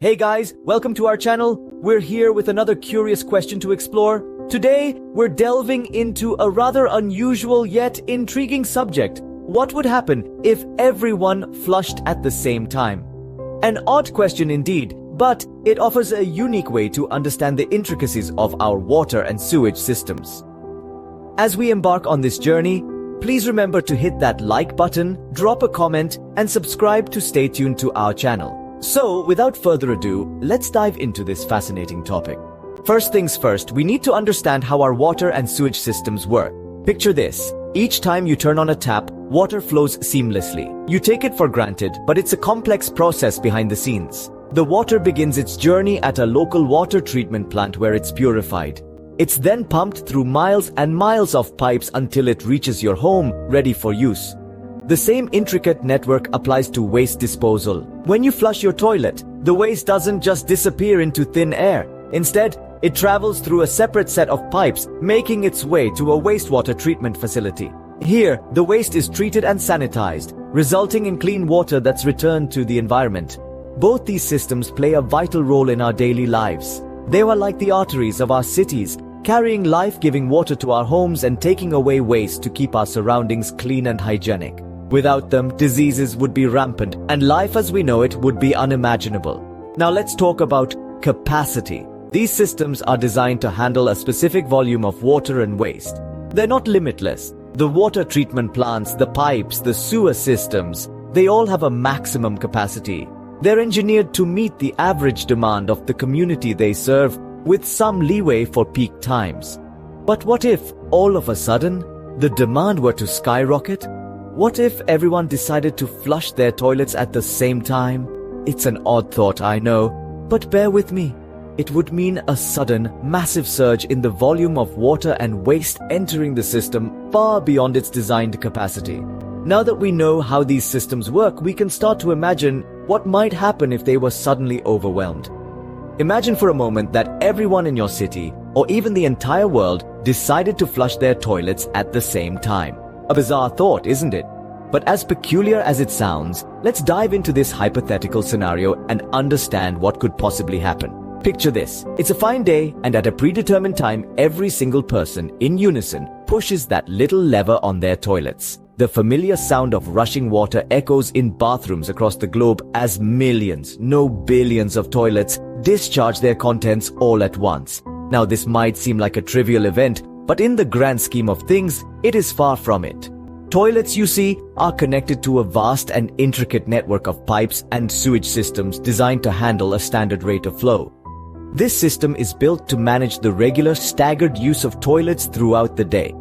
Hey guys, welcome to our channel. We're here with another curious question to explore. Today, we're delving into a rather unusual yet intriguing subject. What would happen if everyone flushed at the same time? An odd question indeed, but it offers a unique way to understand the intricacies of our water and sewage systems. As we embark on this journey, please remember to hit that like button, drop a comment, and subscribe to stay tuned to our channel. So, without further ado, let's dive into this fascinating topic. First things first, we need to understand how our water and sewage systems work. Picture this. Each time you turn on a tap, water flows seamlessly. You take it for granted, but it's a complex process behind the scenes. The water begins its journey at a local water treatment plant where it's purified. It's then pumped through miles and miles of pipes until it reaches your home, ready for use. The same intricate network applies to waste disposal. When you flush your toilet, the waste doesn't just disappear into thin air. Instead, it travels through a separate set of pipes, making its way to a wastewater treatment facility. Here, the waste is treated and sanitized, resulting in clean water that's returned to the environment. Both these systems play a vital role in our daily lives. They are like the arteries of our cities, carrying life-giving water to our homes and taking away waste to keep our surroundings clean and hygienic. Without them, diseases would be rampant, and life as we know it would be unimaginable. Now let's talk about capacity. These systems are designed to handle a specific volume of water and waste. They're not limitless. The water treatment plants, the pipes, the sewer systems, they all have a maximum capacity. They're engineered to meet the average demand of the community they serve, with some leeway for peak times. But what if, all of a sudden, the demand were to skyrocket? What if everyone decided to flush their toilets at the same time? It's an odd thought, I know, but bear with me. It would mean a sudden, massive surge in the volume of water and waste entering the system far beyond its designed capacity. Now that we know how these systems work, we can start to imagine what might happen if they were suddenly overwhelmed. Imagine for a moment that everyone in your city, or even the entire world, decided to flush their toilets at the same time. A bizarre thought, isn't it? But as peculiar as it sounds, let's dive into this hypothetical scenario and understand what could possibly happen. Picture this. It's a fine day, and at a predetermined time, every single person, in unison, pushes that little lever on their toilets. The familiar sound of rushing water echoes in bathrooms across the globe as millions, no billions of toilets discharge their contents all at once. Now this might seem like a trivial event, but in the grand scheme of things, it is far from it. Toilets, you see, are connected to a vast and intricate network of pipes and sewage systems designed to handle a standard rate of flow. This system is built to manage the regular, staggered use of toilets throughout the day.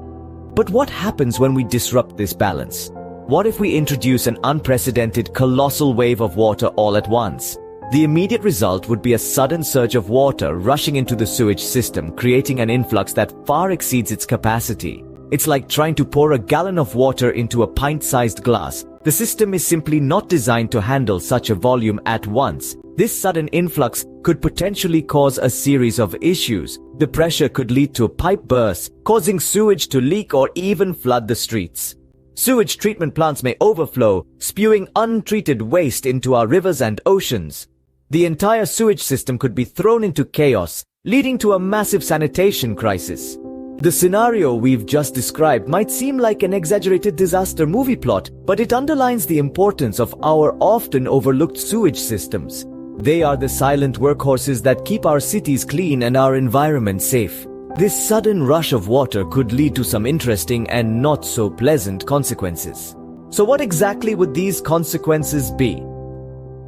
But what happens when we disrupt this balance? What if we introduce an unprecedented, colossal wave of water all at once? The immediate result would be a sudden surge of water rushing into the sewage system, creating an influx that far exceeds its capacity. It's like trying to pour a gallon of water into a pint-sized glass. The system is simply not designed to handle such a volume at once. This sudden influx could potentially cause a series of issues. The pressure could lead to pipe bursts, causing sewage to leak or even flood the streets. Sewage treatment plants may overflow, spewing untreated waste into our rivers and oceans. The entire sewage system could be thrown into chaos, leading to a massive sanitation crisis. The scenario we've just described might seem like an exaggerated disaster movie plot, but it underlines the importance of our often overlooked sewage systems. They are the silent workhorses that keep our cities clean and our environment safe. This sudden rush of water could lead to some interesting and not so pleasant consequences. So what exactly would these consequences be?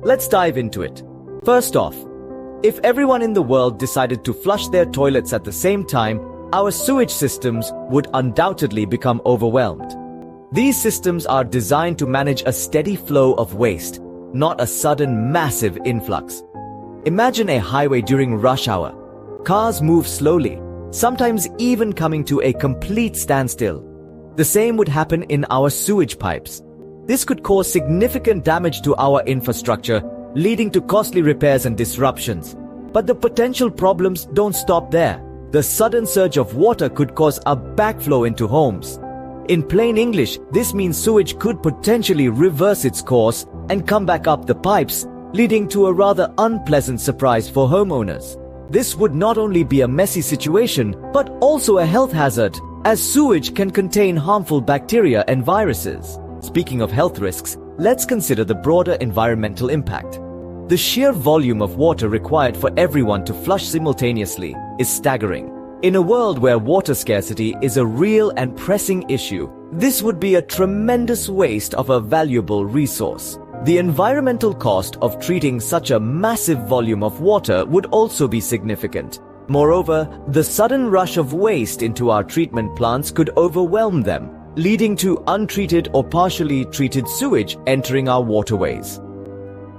Let's dive into it. First off, if everyone in the world decided to flush their toilets at the same time, our sewage systems would undoubtedly become overwhelmed. These systems are designed to manage a steady flow of waste, not a sudden massive influx. Imagine a highway during rush hour. Cars move slowly, sometimes even coming to a complete standstill. The same would happen in our sewage pipes. This could cause significant damage to our infrastructure, leading to costly repairs and disruptions. But the potential problems don't stop there. The sudden surge of water could cause a backflow into homes. In plain English, this means sewage could potentially reverse its course and come back up the pipes, leading to a rather unpleasant surprise for homeowners. This would not only be a messy situation, but also a health hazard, as sewage can contain harmful bacteria and viruses. Speaking of health risks, let's consider the broader environmental impact. The sheer volume of water required for everyone to flush simultaneously is staggering. In a world where water scarcity is a real and pressing issue, this would be a tremendous waste of a valuable resource. The environmental cost of treating such a massive volume of water would also be significant. Moreover, the sudden rush of waste into our treatment plants could overwhelm them, leading to untreated or partially treated sewage entering our waterways.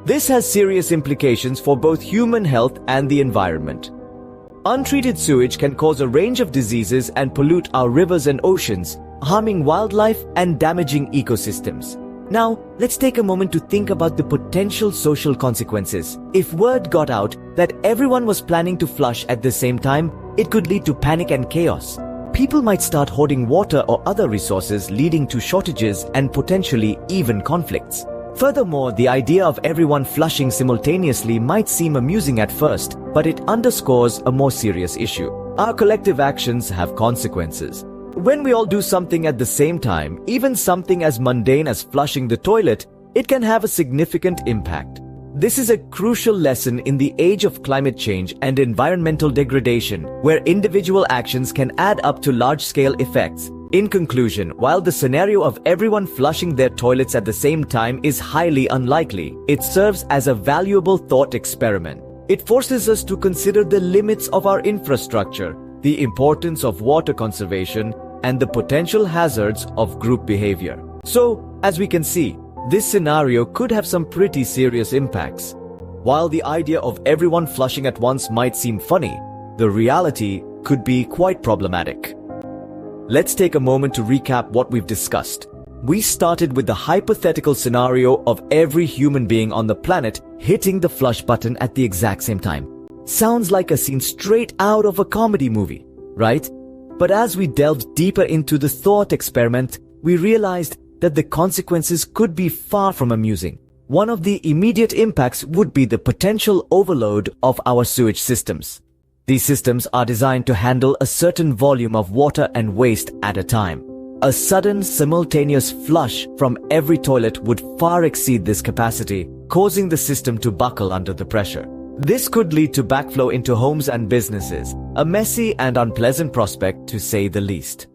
This has serious implications for both human health and the environment. Untreated sewage can cause a range of diseases and pollute our rivers and oceans, harming wildlife and damaging ecosystems. Now, let's take a moment to think about the potential social consequences. If word got out that everyone was planning to flush at the same time, it could lead to panic and chaos. People might start hoarding water or other resources, leading to shortages and potentially even conflicts. Furthermore, the idea of everyone flushing simultaneously might seem amusing at first, but it underscores a more serious issue. Our collective actions have consequences. When we all do something at the same time, even something as mundane as flushing the toilet, it can have a significant impact. This is a crucial lesson in the age of climate change and environmental degradation, where individual actions can add up to large-scale effects. In conclusion, while the scenario of everyone flushing their toilets at the same time is highly unlikely, it serves as a valuable thought experiment. It forces us to consider the limits of our infrastructure, the importance of water conservation, and the potential hazards of group behavior. So, as we can see, this scenario could have some pretty serious impacts. While the idea of everyone flushing at once might seem funny, the reality could be quite problematic. Let's take a moment to recap what we've discussed. We started with the hypothetical scenario of every human being on the planet hitting the flush button at the exact same time. Sounds like a scene straight out of a comedy movie, right? But as we delved deeper into the thought experiment, we realized that the consequences could be far from amusing. One of the immediate impacts would be the potential overload of our sewage systems. These systems are designed to handle a certain volume of water and waste at a time. A sudden, simultaneous flush from every toilet would far exceed this capacity, causing the system to buckle under the pressure. This could lead to backflow into homes and businesses, a messy and unpleasant prospect to say the least.